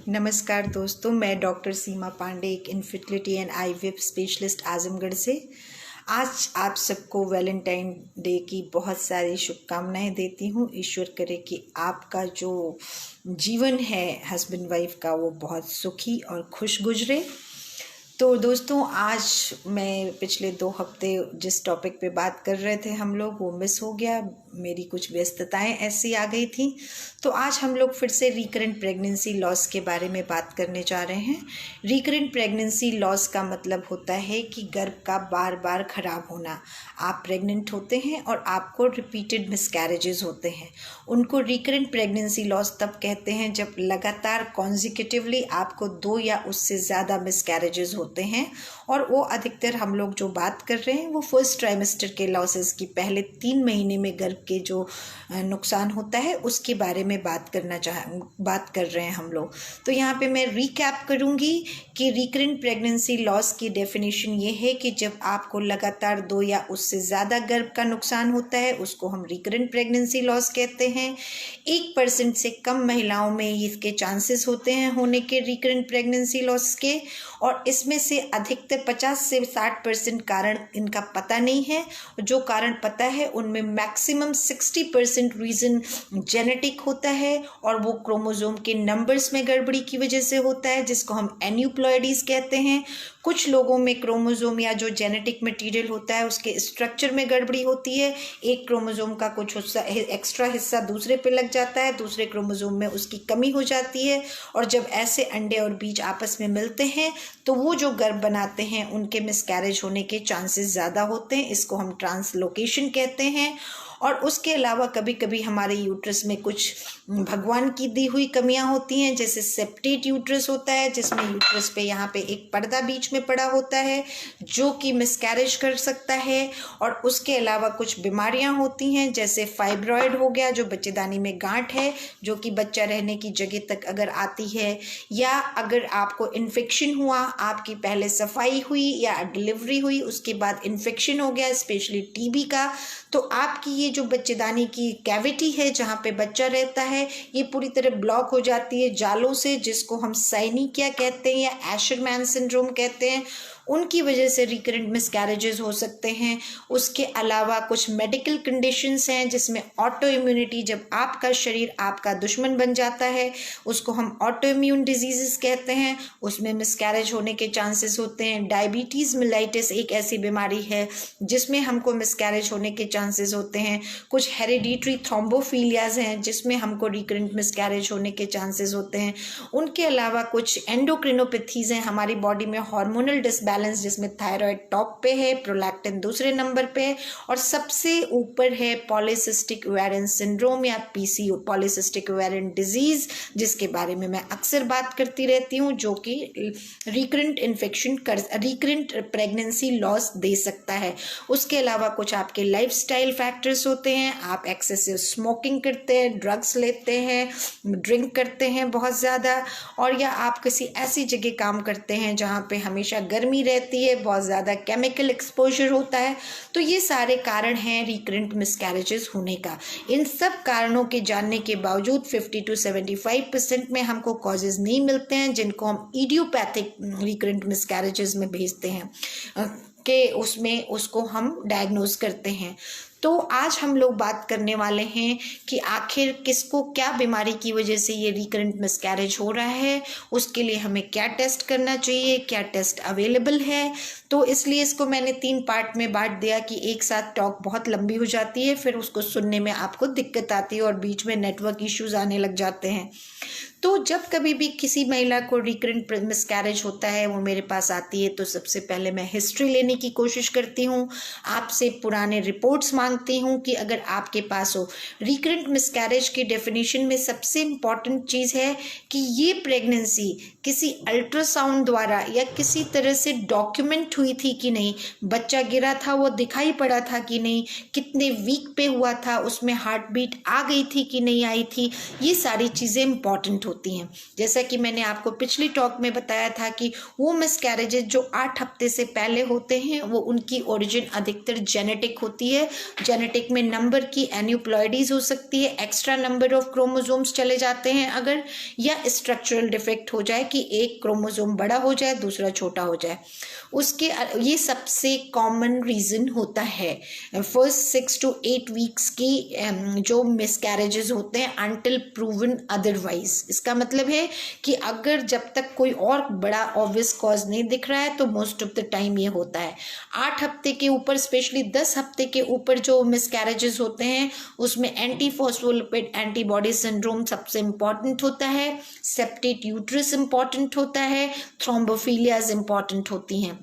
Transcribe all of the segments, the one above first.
नमस्कार दोस्तों, मैं डॉक्टर सीमा पांडे, एक infertility and IVF specialist Azamgarh से। आज आप सबको वैलेंटाइन डे की बहुत सारी शुभकामनाएं देती हूँ। ईश्वर करे कि आपका जो जीवन है हस्बैंड वाइफ का वो बहुत सुखी और खुश गुजरे। तो दोस्तों, आज मैं पिछले 2 हफ्ते जिस टॉपिक पे बात कर रहे थे हम लोग वो मिस हो गया। मेरी कुछ व्यस्तताएं ऐसी आ गई थी। तो आज हम लोग फिर से रिकरेंट प्रेगनेंसी लॉस के बारे में बात करने जा रहे हैं। रिकरेंट प्रेगनेंसी लॉस का मतलब होता है कि गर्भ का बार बार खराब होना। आप प्रेग्नेंट होते हैं और आपको रिपीटेड मिसकैरेजेस होते हैं। उनको रिकरेंट प्रेगनेंसी लॉस तब कहते हैं जब लगातार कॉन्जिक्यूटिवली आपको 2 या उससे ज़्यादा मिसकैरेजेस होते हैं। और वो अधिकतर हम लोग जो बात कर रहे हैं वो फर्स्ट ट्राइमेस्टर के लॉसेस की पहले 3 महीने में गर्भ के जो नुकसान होता है उसके बारे में बात कर रहे हैं हम लोग। तो यहाँ पे मैं रिकैप करूँगी कि रिकरेंट प्रेगनेंसी लॉस की डेफिनेशन ये है कि जब आपको लगातार 2 या उससे ज़्यादा गर्भ का नुकसान होता है उसको हम रिकरेंट प्रेगनेंसी लॉस कहते हैं। 1% से कम महिलाओं में इसके चांसेस होते हैं होने के रिकरेंट प्रेगनेंसी लॉस के, और इसमें से अधिकतर 50 से 60% कारण इनका पता नहीं है। जो कारण पता है उनमें मैक्सिमम 60% रीज़न जेनेटिक होता है और वो क्रोमोसोम के नंबर्स में गड़बड़ी की वजह से होता है, जिसको हम एन्यूप्लॉइडीज कहते हैं। कुछ लोगों में क्रोमोसोम या जो जेनेटिक मटेरियल होता है उसके स्ट्रक्चर में गड़बड़ी होती है। एक क्रोमोसोम का कुछ हिस्सा एक्स्ट्रा हिस्सा दूसरे पे लग जाता है, दूसरे क्रोमोसोम में उसकी कमी हो जाती है, और जब ऐसे अंडे और बीज आपस में मिलते हैं तो वो जो गर्भ बनाते हैं उनके मिसकैरेज होने के चांसेस ज़्यादा होते हैं। इसको हम ट्रांसलोकेशन कहते हैं। और उसके अलावा कभी कभी हमारे यूट्रस में कुछ भगवान की दी हुई कमियां होती हैं, जैसे सेप्टेट यूट्रस होता है जिसमें यूट्रस पे यहाँ पे एक पर्दा बीच में पड़ा होता है जो कि मिसकैरेज कर सकता है। और उसके अलावा कुछ बीमारियां होती हैं जैसे फाइब्रॉयड हो गया, जो बच्चेदानी में गांठ है जो कि बच्चा रहने की जगह तक अगर आती है, या अगर आपको इन्फेक्शन हुआ, आपकी पहले सफाई हुई या डिलीवरी हुई उसके बाद इन्फेक्शन हो गया स्पेशली टीबी का, तो आपकी ये जो बच्चेदानी की कैविटी है जहाँ पे बच्चा रहता है ये पूरी तरह ब्लॉक हो जाती है जालों से, जिसको हम साइनिकिया कहते हैं या एशरमैन सिंड्रोम कहते हैं। उनकी वजह से रिकरेंट मिसकैरेजेस हो सकते हैं। उसके अलावा कुछ मेडिकल कंडीशंस हैं जिसमें ऑटो इम्यूनिटी, जब आपका शरीर आपका दुश्मन बन जाता है उसको हम ऑटो इम्यून डिजीजेस कहते हैं, उसमें मिसकैरेज होने के चांसेस होते हैं। डायबिटीज़ मेलाइटिस एक ऐसी बीमारी है जिसमें हमको मिसकैरेज होने के चांसेस होते हैं। कुछ हेरिडिटरी थ्रोम्बोफिलियाज हैं जिसमें हमको रिकरेंट मिसकैरेज होने के चांसेस होते हैं। उनके अलावा कुछ एंडोक्रिनोपैथीज हैं हमारी बॉडी में, हार्मोनल डिसबैलेंस जिसमें थायराइड टॉप पे है, प्रोलैक्टिन दूसरे नंबर पे है, और सबसे ऊपर है पॉलीसिस्टिक ओवेरियन सिंड्रोम या पीसीओ, पॉलीसिस्टिक ओवेरियन डिजीज, जिसके बारे में मैं अक्सर बात करती रहती हूँ, जो कि रिकरेंट प्रेगनेंसी लॉस दे सकता है। उसके अलावा कुछ आपके लाइफस्टाइल फैक्टर्स होते हैं। आप एक्सेसिव स्मोकिंग करते हैं, ड्रग्स लेते हैं, ड्रिंक करते हैं बहुत ज़्यादा, और या आप किसी ऐसी जगह काम करते हैं जहाँ पे हमेशा गर्मी रहती है, बहुत ज़्यादा केमिकल एक्सपोजर होता है। तो ये सारे कारण हैं रिकरेंट मिसकैरेजेस होने का। इन सब कारणों के जानने के बावजूद 50 to 75% में हमको कॉजेज नहीं मिलते हैं जिनको हम इडियोपैथिक रिकरेंट मिसकैरेजेस में भेजते हैं कि उसमें उसको हम डायग्नोज करते हैं। तो आज हम लोग बात करने वाले हैं कि आखिर किसको क्या बीमारी की वजह से ये रिकरेंट मिसकैरेज हो रहा है, उसके लिए हमें क्या टेस्ट करना चाहिए, क्या टेस्ट अवेलेबल है। तो इसलिए इसको मैंने 3 पार्ट में बांट दिया कि एक साथ टॉक बहुत लंबी हो जाती है, फिर उसको सुनने में आपको दिक्कत आती है और बीच में नेटवर्क इश्यूज आने लग जाते हैं। तो जब कभी भी किसी महिला को रिकरेंट मिसकैरेज होता है वो मेरे पास आती है तो सबसे पहले मैं हिस्ट्री लेने की कोशिश करती हूँ, आपसे पुराने रिपोर्ट्स मांगती हूँ कि अगर आपके पास हो। रिकरेंट मिसकैरेज की डेफिनेशन में सबसे इम्पॉर्टेंट चीज़ है कि ये प्रेगनेंसी किसी अल्ट्रासाउंड द्वारा या किसी तरह से डॉक्यूमेंट हुई थी कि नहीं, बच्चा गिरा था वो दिखाई पड़ा था कि नहीं, कितने वीक पे हुआ था, उसमें हार्ट बीट आ गई थी कि नहीं आई थी, ये सारी चीज़ें इम्पॉर्टेंट होती हैं। जैसा कि मैंने आपको पिछली टॉक में बताया था कि वो मिसकैरेजेस जो 8 हफ्ते से पहले होते हैं वो उनकी ओरिजिन अधिकतर जेनेटिक होती है। जेनेटिक में नंबर की एन्यूप्लॉइडीज हो सकती है, एक्स्ट्रा नंबर ऑफ क्रोमोसोम्स चले जाते हैं अगर, या स्ट्रक्चरल डिफेक्ट हो जाए कि एक क्रोमोसोम बड़ा हो जाए दूसरा छोटा हो जाए। उसके ये सबसे कॉमन रीज़न होता है फर्स्ट 6 to 8 वीक्स की जो मिसकैरेजेस होते हैं अनटिल प्रूवन अदरवाइज। इसका मतलब है कि अगर जब तक कोई और बड़ा ऑब्वियस कॉज नहीं दिख रहा है तो मोस्ट ऑफ द टाइम ये होता है। 8 हफ्ते के ऊपर, स्पेशली 10 हफ्ते के ऊपर जो मिसकैरेजेस होते हैं उसमें एंटी फॉस्फोलिपिड एंटीबॉडी सिंड्रोम सबसे इंपॉर्टेंट होता है, सेप्टेट यूट्रस इंपॉर्टेंट होता है, थ्रोम्बोफिलियाज इंपॉर्टेंट होती हैं।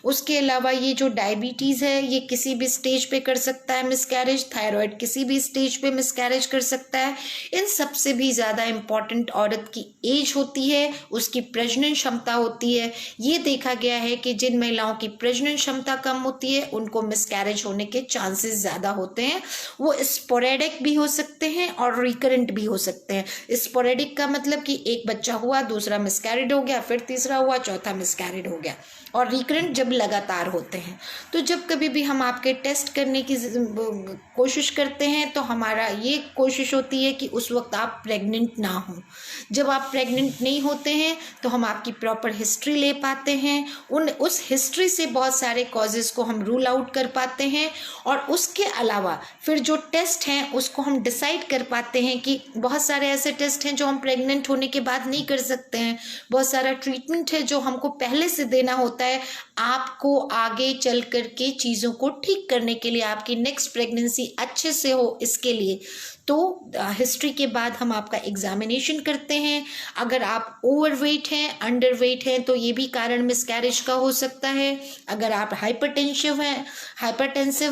उसके अलावा ये जो डायबिटीज़ है ये किसी भी स्टेज पे कर सकता है मिसकैरेज, थायराइड किसी भी स्टेज पे मिसकैरेज कर सकता है। इन सबसे भी ज़्यादा इम्पॉर्टेंट औरत की एज होती है, उसकी प्रजनन क्षमता होती है। ये देखा गया है कि जिन महिलाओं की प्रजनन क्षमता कम होती है उनको मिसकैरेज होने के चांसेस ज़्यादा होते हैं। वो स्पोरेडिक भी हो सकते हैं और रिकरेंट भी हो सकते हैं। स्पोरेडिक का मतलब कि एक बच्चा हुआ, दूसरा मिसकैरेज हो गया, फिर तीसरा हुआ, चौथा मिसकैरेज हो गया, और रिकरेंट जब लगातार होते हैं। तो जब कभी भी हम आपके टेस्ट करने की कोशिश करते हैं तो हमारा ये कोशिश होती है कि उस वक्त आप प्रेग्नेंट ना हो। जब आप प्रेग्नेंट नहीं होते हैं तो हम आपकी प्रॉपर हिस्ट्री ले पाते हैं, उस हिस्ट्री से बहुत सारे कॉजेज़ को हम रूल आउट कर पाते हैं, और उसके अलावा फिर जो टेस्ट हैं उसको हम डिसाइड कर पाते हैं कि बहुत सारे ऐसे टेस्ट हैं जो हम प्रेग्नेंट होने के बाद नहीं कर सकते हैं, बहुत सारा ट्रीटमेंट है जो हमको पहले से देना होता है आपको आगे चल करके चीज़ों को ठीक करने के लिए, आपकी नेक्स्ट प्रेगनेंसी अच्छे से हो इसके लिए। तो हिस्ट्री के बाद हम आपका एग्जामिनेशन करते हैं। अगर आप ओवरवेट हैं, अंडरवेट हैं तो ये भी कारण मिसकैरेज का हो सकता है। अगर आप हाइपरटेंसिव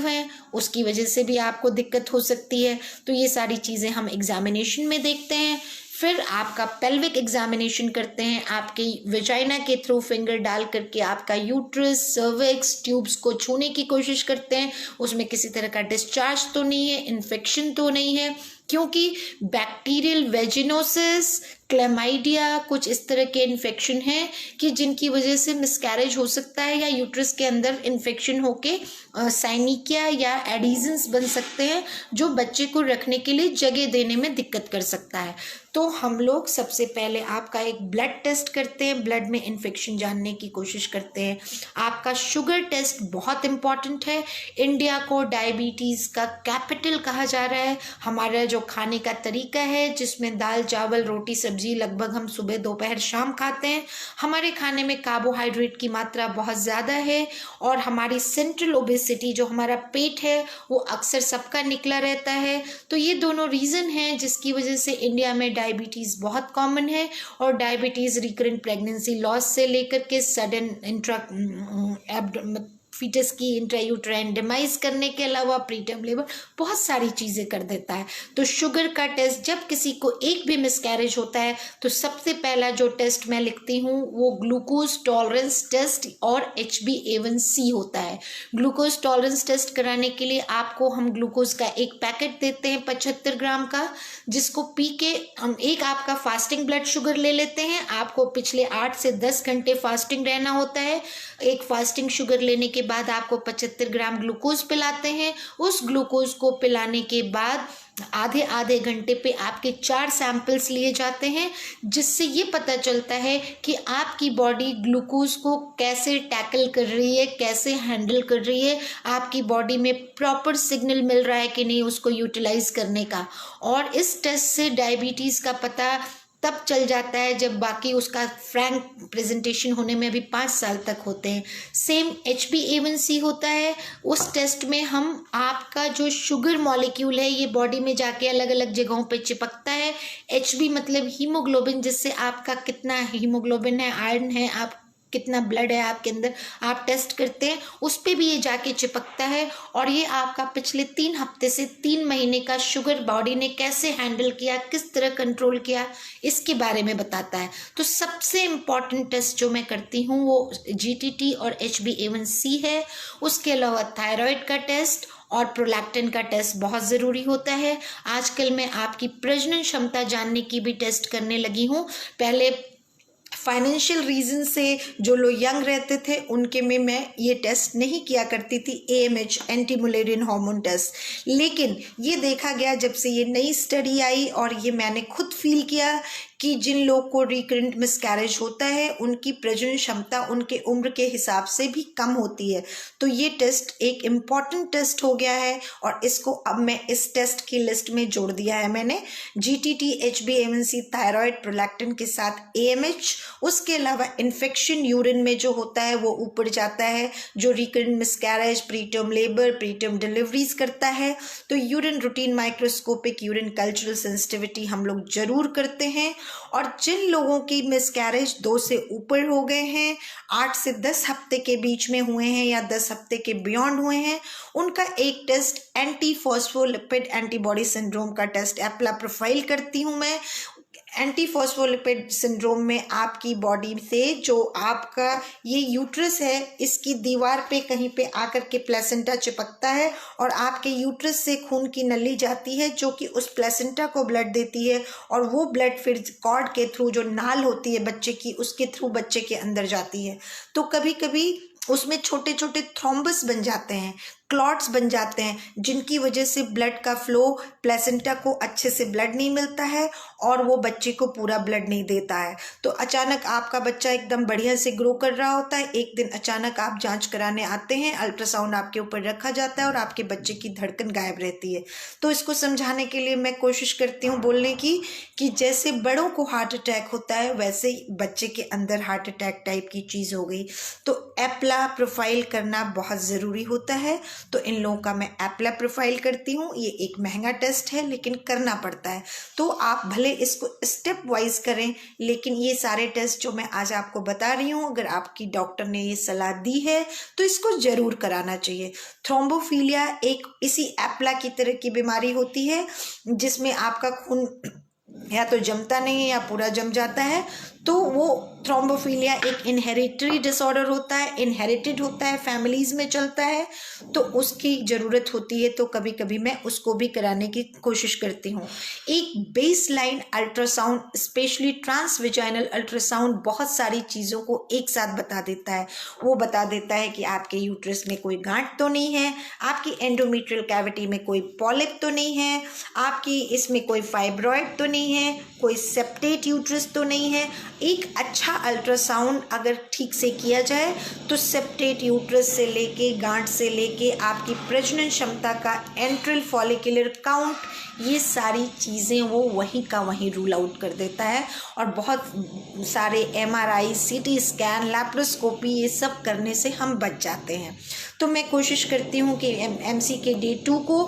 हैं उसकी वजह से भी आपको दिक्कत हो सकती है। तो ये सारी चीज़ें हम एग्जामिनेशन में देखते हैं। फिर आपका पेल्विक एग्जामिनेशन करते हैं, आपकी वेजाइना के थ्रू फिंगर डाल करके आपका यूट्रस, सर्विक्स, ट्यूब्स को छूने की कोशिश करते हैं। उसमें किसी तरह का डिस्चार्ज तो नहीं है, इन्फेक्शन तो नहीं है, क्योंकि बैक्टीरियल वेजिनोसिस, क्लेमाइडिया, कुछ इस तरह के इन्फेक्शन हैं कि जिनकी वजह से मिसकैरेज हो सकता है, या यूट्रस के अंदर इन्फेक्शन होके साइनिकिया या एडिजन्स बन सकते हैं जो बच्चे को रखने के लिए जगह देने में दिक्कत कर सकता है। तो हम लोग सबसे पहले आपका एक ब्लड टेस्ट करते हैं, ब्लड में इन्फेक्शन जानने की कोशिश करते हैं। आपका शुगर टेस्ट बहुत इम्पॉर्टेंट है। इंडिया को डायबिटीज़ का कैपिटल कहा जा रहा है। हमारा जो खाने का तरीका है जिसमें दाल, चावल, रोटी, सब्जी लगभग हम सुबह, दोपहर, शाम खाते हैं, हमारे खाने में कार्बोहाइड्रेट की मात्रा बहुत ज़्यादा है, और हमारी सेंट्रल ओबेसिटी जो हमारा पेट है वो अक्सर सबका निकला रहता है। तो ये दोनों रीज़न हैं जिसकी वजह से इंडिया में डायबिटीज़ बहुत कॉमन है, और डायबिटीज़ रिकरेंट प्रेगनेंसी लॉस से लेकर के सडन फीटस की इंट्रायूट्राइन डिमाइज करने के अलावा प्रीटर्म लेबर बहुत सारी चीज़ें कर देता है। तो शुगर का टेस्ट, जब किसी को एक भी मिसकैरेज होता है तो सबसे पहला जो टेस्ट मैं लिखती हूँ वो ग्लूकोज टॉलरेंस टेस्ट और HbA1c होता है। ग्लूकोज टॉलरेंस टेस्ट कराने के लिए आपको हम ग्लूकोज का एक पैकेट देते हैं 75 ग्राम का, जिसको पी के हम एक आपका फास्टिंग ब्लड शुगर ले लेते हैं। आपको पिछले 8 से 10 घंटे फास्टिंग रहना होता है। एक फास्टिंग शुगर लेने के बाद आपको 75 ग्राम ग्लूकोज पिलाते हैं। उस ग्लूकोज को पिलाने के बाद आधे आधे घंटे पे आपके 4 सैंपल्स लिए जाते हैं, जिससे ये पता चलता है कि आपकी बॉडी ग्लूकोज को कैसे टैकल कर रही है, कैसे हैंडल कर रही है, आपकी बॉडी में प्रॉपर सिग्नल मिल रहा है कि नहीं उसको यूटिलाइज करने का। और इस टेस्ट से डायबिटीज़ का पता तब चल जाता है जब बाकी उसका फ्रैंक प्रेजेंटेशन होने में अभी 5 साल तक होते हैं। सेम HbA1c होता है। उस टेस्ट में हम आपका जो शुगर मॉलिक्यूल है ये बॉडी में जाके अलग अलग जगहों पे चिपकता है। HB मतलब हीमोग्लोबिन, जिससे आपका कितना हीमोग्लोबिन है, आयरन है, आप कितना ब्लड है आपके अंदर, आप टेस्ट करते हैं, उस पर भी ये जाके चिपकता है। और ये आपका पिछले 3 हफ्ते से 3 महीने का शुगर बॉडी ने कैसे हैंडल किया, किस तरह कंट्रोल किया, इसके बारे में बताता है। तो सबसे इम्पॉर्टेंट टेस्ट जो मैं करती हूँ वो GTT और HbA1c है। उसके अलावा थायराइड का टेस्ट और प्रोलैक्टिन का टेस्ट बहुत ज़रूरी होता है। आजकल मैं आपकी प्रजनन क्षमता जानने की भी टेस्ट करने लगी हूँ। पहले फाइनेंशियल रीज़न से जो लोग यंग रहते थे उनके में मैं ये टेस्ट नहीं किया करती थी, AMH anti Mullerian hormone test. लेकिन ये देखा गया जब से ये नई स्टडी आई और ये मैंने खुद फील किया कि जिन लोग को रिकरेंट मिसकैरेज होता है उनकी प्रजनन क्षमता उनके उम्र के हिसाब से भी कम होती है। तो ये टेस्ट एक इम्पॉर्टेंट टेस्ट हो गया है और इसको अब मैं इस टेस्ट की लिस्ट में जोड़ दिया है मैंने। GTT, HbA1c, थायराइड, प्रोलैक्टिन के साथ AMH। उसके अलावा इन्फेक्शन यूरिन में जो होता है वो ऊपर जाता है, जो recurrent miscarriage, preterm labour, preterm deliveries करता है। तो urine routine microscopic urine cultural sensitivity हम लोग जरूर करते हैं। और जिन लोगों की मिसकैरेज 2 से ऊपर हो गए हैं, 8 से 10 हफ्ते के बीच में हुए हैं या 10 हफ्ते के बियॉन्ड हुए हैं, उनका एक test anti phospholipid antibody syndrome का टेस्ट एप्ला प्रोफाइल करती हूँ मैं। एंटी फॉस्फोलिपिड सिंड्रोम में आपकी बॉडी से जो आपका ये यूट्रस है इसकी दीवार पे कहीं पे आकर के प्लेसेंटा चिपकता है और आपके यूट्रस से खून की नली जाती है जो कि उस प्लेसेंटा को ब्लड देती है और वो ब्लड फिर कॉर्ड के थ्रू, जो नाल होती है बच्चे की, उसके थ्रू बच्चे के अंदर जाती है। तो कभी कभी उसमें छोटे छोटे थ्रोम्बस बन जाते हैं, क्लॉट्स बन जाते हैं, जिनकी वजह से ब्लड का फ्लो, प्लेसेंटा को अच्छे से ब्लड नहीं मिलता है और वो बच्चे को पूरा ब्लड नहीं देता है। तो अचानक आपका बच्चा एकदम बढ़िया से ग्रो कर रहा होता है, एक दिन अचानक आप जांच कराने आते हैं, अल्ट्रासाउंड आपके ऊपर रखा जाता है और आपके बच्चे की धड़कन गायब रहती है। तो इसको समझाने के लिए मैं कोशिश करती हूँ बोलने की कि जैसे बड़ों को हार्ट अटैक होता है वैसे ही बच्चे के अंदर हार्ट अटैक टाइप की चीज़ हो गई। तो एप्ला प्रोफाइल करना बहुत ज़रूरी होता है। तो इन लोगों का मैं एप्ला प्रोफाइल करती हूँ। ये एक महंगा टेस्ट है लेकिन करना पड़ता है। तो आप भले इसको स्टेप वाइज करें, लेकिन ये सारे टेस्ट जो मैं आज आपको बता रही हूँ, अगर आपकी डॉक्टर ने ये सलाह दी है तो इसको ज़रूर कराना चाहिए। थ्रोम्बोफीलिया एक इसी एप्ला की तरह की बीमारी होती है जिसमें आपका खून या तो जमता नहीं है या पूरा जम जाता है। तो वो थ्रोम्बोफीलिया एक इनहेरिटरी डिसऑर्डर होता है, इनहेरिटेड होता है, फैमिलीज़ में चलता है। तो उसकी ज़रूरत होती है, तो कभी कभी मैं उसको भी कराने की कोशिश करती हूँ। एक base line ultrasound, specially transvaginal ultrasound, बहुत सारी चीज़ों को एक साथ बता देता है। वो बता देता है कि आपके यूट्रस में कोई गांठ तो नहीं है, आपकी एंडोमेट्रियल कैविटी में कोई पॉलिप तो नहीं है, आपकी इसमें कोई फाइब्रॉइड तो नहीं है, कोई सेप्टेट यूट्रस तो नहीं है। एक अच्छा अल्ट्रासाउंड अगर ठीक से किया जाए तो सेप्टेट यूट्रस से लेके, गांठ से लेके, आपकी प्रजनन क्षमता का एंट्रल फॉलिकुलर काउंट, ये सारी चीज़ें वो वहीं का वहीं रूल आउट कर देता है। और बहुत सारे MRI, CT स्कैन, लैप्रोस्कोपी, ये सब करने से हम बच जाते हैं। तो मैं कोशिश करती हूँ कि MC के Day 2 को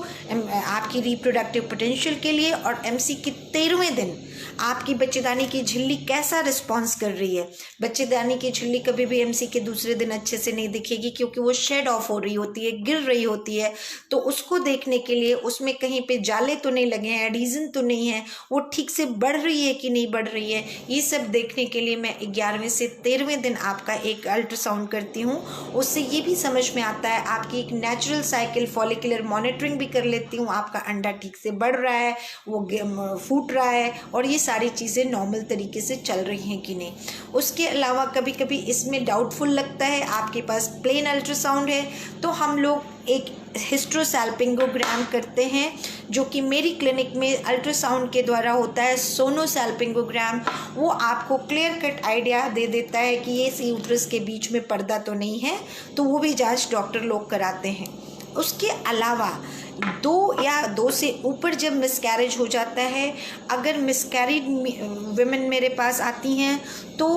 आपकी रिप्रोडक्टिव पोटेंशियल के लिए और MC के 13वें दिन आपकी बच्चेदानी की झिल्ली कैसा रिस्पॉन्स कर रही है। बच्चेदानी की झिल्ली कभी भी MC के दूसरे दिन अच्छे से नहीं दिखेगी क्योंकि वो शेड ऑफ हो रही होती है, गिर रही होती है। तो उसको देखने के लिए उसमें कहीं पे जाले तो नहीं लगे हैं, एडिजन तो नहीं है, वो ठीक से बढ़ रही है कि नहीं बढ़ रही है, ये सब देखने के लिए मैं 11वें से 13वें दिन आपका एक अल्ट्रासाउंड करती हूँ। उससे ये भी समझ में आता है, आपकी एक नेचुरल साइकिल फॉलिकुलर मॉनिटरिंग भी कर लेती हूँ, आपका अंडा ठीक से बढ़ रहा है, वो फूट रहा है और ये सारी चीज़ें नॉर्मल तरीके से चल रही हैं कि नहीं। उसके अलावा कभी कभी इसमें डाउटफुल लगता है, आपके पास प्लेन अल्ट्रासाउंड है तो हम लोग एक हिस्ट्रोसैल्पिंगोग्राम करते हैं, जो कि मेरी क्लिनिक में अल्ट्रासाउंड के द्वारा होता है। सोनोसैल्पिंगोग्राम वो आपको क्लियर कट आइडिया दे देता है कि ये यूट्रस के बीच में पर्दा तो नहीं है, तो वो भी जांच डॉक्टर लोग कराते हैं। उसके अलावा 2 या 2 से ऊपर जब मिसकैरेज हो जाता है, अगर मिसकैरिड विमेन मेरे पास आती हैं तो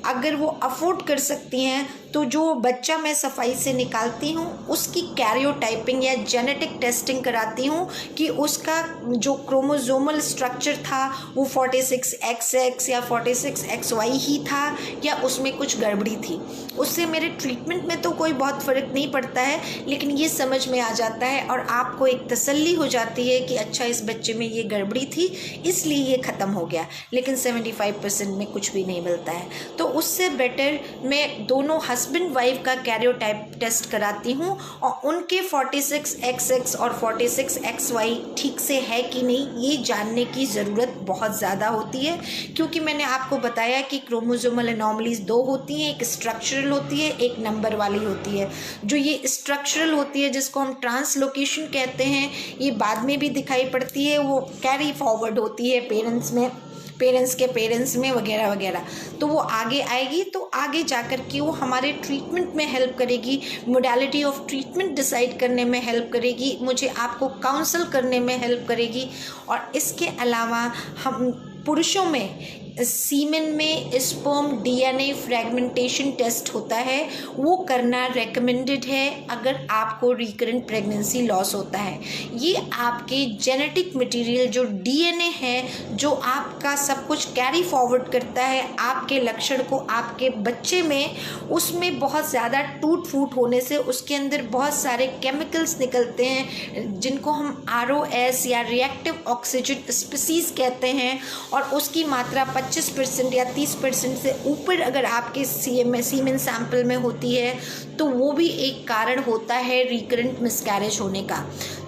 अगर वो अफोर्ड कर सकती हैं तो जो बच्चा मैं सफाई से निकालती हूँ उसकी कैरियोटाइपिंग या जेनेटिक टेस्टिंग कराती हूँ कि उसका जो क्रोमोसोमल स्ट्रक्चर था वो 46XX या 46XY ही था या उसमें कुछ गड़बड़ी थी। उससे मेरे ट्रीटमेंट में तो कोई बहुत फ़र्क नहीं पड़ता है, लेकिन ये समझ में आ जाता है और आपको एक तसल्ली हो जाती है कि अच्छा इस बच्चे में ये गड़बड़ी थी इसलिए ये ख़त्म हो गया, लेकिन 75% में कुछ भी नहीं मिलता है। तो तो उससे बेटर मैं दोनों हस्बैंड वाइफ का कैरियोटाइप टेस्ट कराती हूँ और उनके 46XX और 46XY ठीक से है कि नहीं ये जानने की ज़रूरत बहुत ज़्यादा होती है, क्योंकि मैंने आपको बताया कि क्रोमोसोमल एनॉमलीज दो होती हैं, एक स्ट्रक्चरल होती है, एक नंबर वाली होती है। जो ये स्ट्रक्चरल होती है जिसको हम ट्रांसलोकेशन कहते हैं, ये बाद में भी दिखाई पड़ती है, वो कैरी फॉरवर्ड होती है पेरेंट्स के पेरेंट्स में वगैरह वगैरह, तो वो आगे आएगी, तो आगे जाकर के वो हमारे ट्रीटमेंट में हेल्प करेगी, मोडालिटी ऑफ ट्रीटमेंट डिसाइड करने में हेल्प करेगी, मुझे आपको काउंसल करने में हेल्प करेगी। और इसके अलावा हम पुरुषों में सीमेन में स्पर्म डीएनए फ्रेगमेंटेशन टेस्ट होता है, वो करना रेकमेंडेड है अगर आपको रिकरेंट प्रेगनेंसी लॉस होता है। ये आपके जेनेटिक मटेरियल जो डीएनए है, जो आपका सब कुछ कैरी फॉरवर्ड करता है आपके लक्षण को आपके बच्चे में, उसमें बहुत ज़्यादा टूट फूट होने से उसके अंदर बहुत सारे केमिकल्स निकलते हैं जिनको हम ROS या रिएक्टिव ऑक्सीजन स्पीसीज कहते हैं, और उसकी मात्रा 25% या 30% से ऊपर अगर आपके सीमेन सैंपल में होती है तो वो भी एक कारण होता है रिकरेंट मिसकैरेज होने का।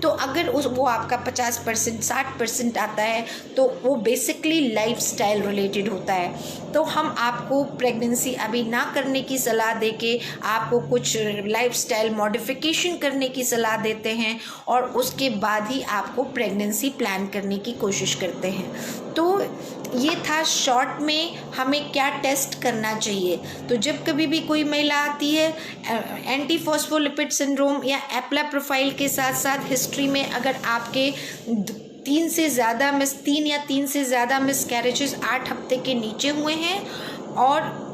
तो अगर वो आपका 50% 60% आता है तो वो बेसिकली लाइफस्टाइल रिलेटेड होता है। तो हम आपको प्रेगनेंसी अभी ना करने की सलाह देके आपको कुछ लाइफस्टाइल मॉडिफिकेशन करने की सलाह देते हैं और उसके बाद ही आपको प्रेगनेंसी प्लान करने की कोशिश करते हैं। तो ये था शॉर्ट में हमें क्या टेस्ट करना चाहिए। तो जब कभी भी कोई महिला आती है एंटीफॉस्फोलिपिड सिंड्रोम या एप्ला प्रोफाइल के साथ साथ हिस्ट्री में अगर आपके 3 या 3 से ज़्यादा मिसकैरेजेस 8 हफ्ते के नीचे हुए हैं, और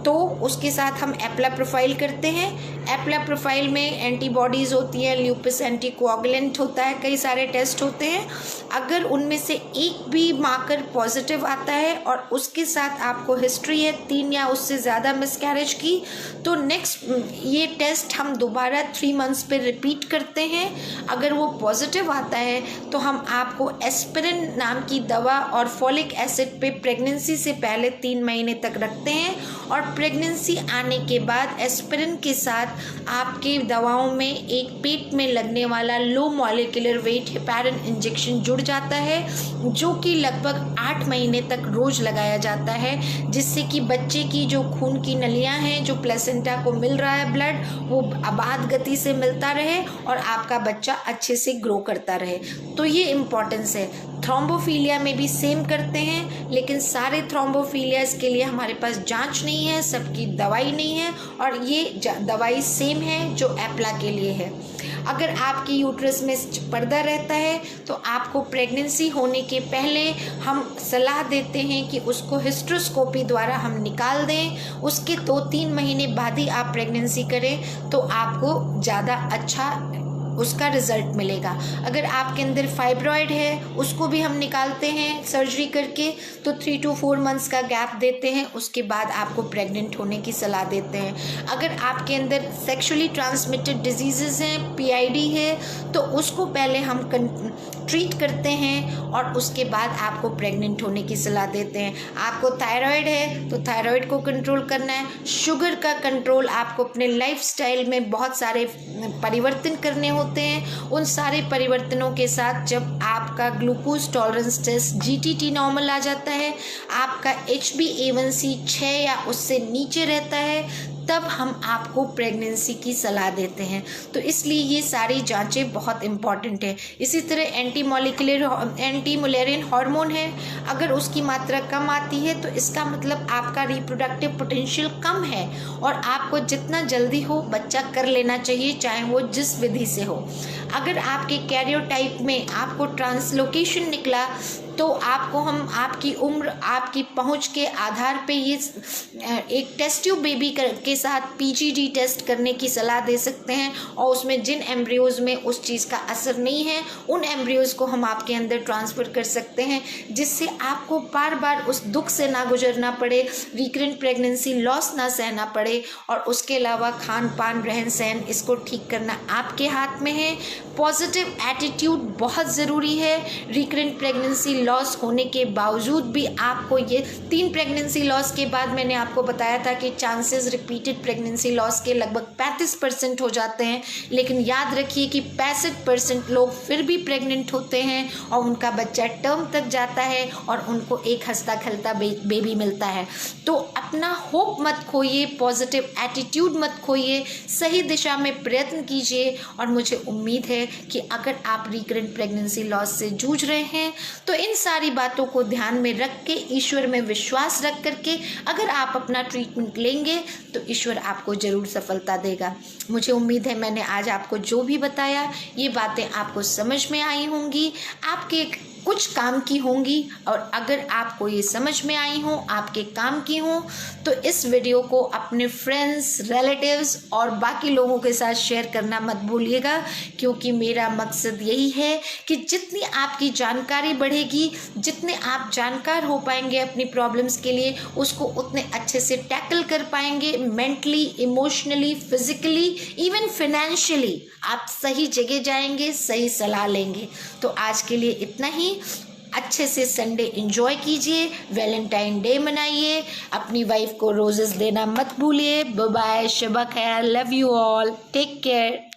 तो उसके साथ हम एप्ला प्रोफाइल करते हैं। एप्ला प्रोफाइल में एंटीबॉडीज़ होती हैं, ल्यूपस एंटीकोआगुलेंट होता है, कई सारे टेस्ट होते हैं। अगर उनमें से एक भी मार्कर पॉजिटिव आता है और उसके साथ आपको हिस्ट्री है 3 या उससे ज़्यादा मिसकैरेज की, तो नेक्स्ट ये टेस्ट हम दोबारा 3 मंथ्स पे रिपीट करते हैं। अगर वो पॉजिटिव आता है तो हम आपको एस्पिरिन नाम की दवा और फॉलिक एसिड पे प्रेगनेंसी से पहले 3 महीने तक रखते हैं, और प्रेगनेंसी आने के बाद एस्पिरिन के साथ आपके दवाओं में एक पेट में लगने वाला low molecular weight heparin injection जुड़ जाता है, जो कि लगभग 8 महीने तक रोज लगाया जाता है, जिससे कि बच्चे की जो खून की नलियां हैं, जो प्लेसेंटा को मिल रहा है ब्लड, वो आबाद गति से मिलता रहे और आपका बच्चा अच्छे से ग्रो करता रहे। तो ये इम्पोर्टेंस है। थ्रोम्बोफीलिया में भी सेम करते हैं, लेकिन सारे थ्रोम्बोफीलियाज के लिए हमारे पास जांच नहीं है, सबकी दवाई नहीं है, और ये दवाई सेम है जो एप्ला के लिए है। अगर आपकी यूट्रस में पर्दा रहता है तो आपको प्रेगनेंसी होने के पहले हम सलाह देते हैं कि उसको हिस्ट्रोस्कोपी द्वारा हम निकाल दें। उसके 2-3 महीने बाद ही आप प्रेगनेंसी करें तो आपको ज़्यादा अच्छा उसका रिजल्ट मिलेगा। अगर आपके अंदर फाइब्रॉइड है उसको भी हम निकालते हैं सर्जरी करके, तो 3 to 4 मंथ्स का गैप देते हैं, उसके बाद आपको प्रेग्नेंट होने की सलाह देते हैं। अगर आपके अंदर सेक्सुअली ट्रांसमिटेड डिजीज़ेस हैं, PID है, तो उसको पहले हम ट्रीट करते हैं और उसके बाद आपको प्रेग्नेंट होने की सलाह देते हैं। आपको थायराइड है तो थायराइड को कंट्रोल करना है। शुगर का कंट्रोल आपको अपने लाइफस्टाइल में बहुत सारे परिवर्तन करने होते हैं। उन सारे परिवर्तनों के साथ जब आपका glucose tolerance test GTT normal आ जाता है, आपका HbA1c 6 या उससे नीचे रहता है, तब हम आपको प्रेगनेंसी की सलाह देते हैं। तो इसलिए ये सारी जांचें बहुत इम्पॉर्टेंट है। इसी तरह एंटी मुलेरियन हार्मोन है, अगर उसकी मात्रा कम आती है तो इसका मतलब आपका रिप्रोडक्टिव पोटेंशियल कम है और आपको जितना जल्दी हो बच्चा कर लेना चाहिए, चाहे वो जिस विधि से हो। अगर आपके कैरियोटाइप में आपको ट्रांसलोकेशन निकला तो आपको हम आपकी उम्र, आपकी पहुंच के आधार पे ये एक टेस्ट ट्यूब बेबी के साथ PGD टेस्ट करने की सलाह दे सकते हैं, और उसमें जिन एम्ब्रियोज में उस चीज़ का असर नहीं है उन एम्ब्रियोज को हम आपके अंदर ट्रांसफ़र कर सकते हैं, जिससे आपको बार बार उस दुख से ना गुजरना पड़े, रिकरेंट प्रेगनेंसी लॉस ना सहना पड़े। और उसके अलावा खान पान, रहन सहन, इसको ठीक करना आपके हाथ में है। पॉजिटिव एटीट्यूड बहुत ज़रूरी है रिकरेंट प्रेगनेंसी लॉस होने के बावजूद भी आपको ये 3 प्रेगनेंसी लॉस के बाद मैंने आपको बताया था कि चांसेस रिपीटेड प्रेगनेंसी लॉस के लगभग 35% हो जाते हैं, लेकिन याद रखिए कि 65% लोग फिर भी प्रेग्नेंट होते हैं और उनका बच्चा टर्म तक जाता है और उनको एक हंसता खेलता बेबी मिलता है। तो अपना होप मत खोइए, पॉजिटिव एटीट्यूड मत खोइए, सही दिशा में प्रयत्न कीजिए। और मुझे उम्मीद है कि अगर आप रिकरेंट प्रेगनेंसी लॉस से जूझ रहे हैं तो इन सारी बातों को ध्यान में रख के, ईश्वर में विश्वास रख करके अगर आप अपना ट्रीटमेंट लेंगे तो ईश्वर आपको ज़रूर सफलता देगा। मुझे उम्मीद है मैंने आज आपको जो भी बताया ये बातें आपको समझ में आई होंगी, आपके कुछ काम की होंगी। और अगर आपको ये समझ में आई हो, आपके काम की हो, तो इस वीडियो को अपने फ्रेंड्स, रिलेटिव्स और बाकी लोगों के साथ शेयर करना मत भूलिएगा, क्योंकि मेरा मकसद यही है कि जितनी आपकी जानकारी बढ़ेगी, जितने आप जानकार हो पाएंगे अपनी प्रॉब्लम्स के लिए, उसको उतने अच्छे से टैकल कर पाएंगे। Mentally, emotionally, physically, even financially आप सही जगह जाएंगे, सही सलाह लेंगे। तो आज के लिए इतना ही। अच्छे से संडे एंजॉय कीजिए, वैलेंटाइन डे मनाइए, अपनी वाइफ को रोजेस देना मत भूलिए। बाय बाय, शबा खैर, love you all, take care.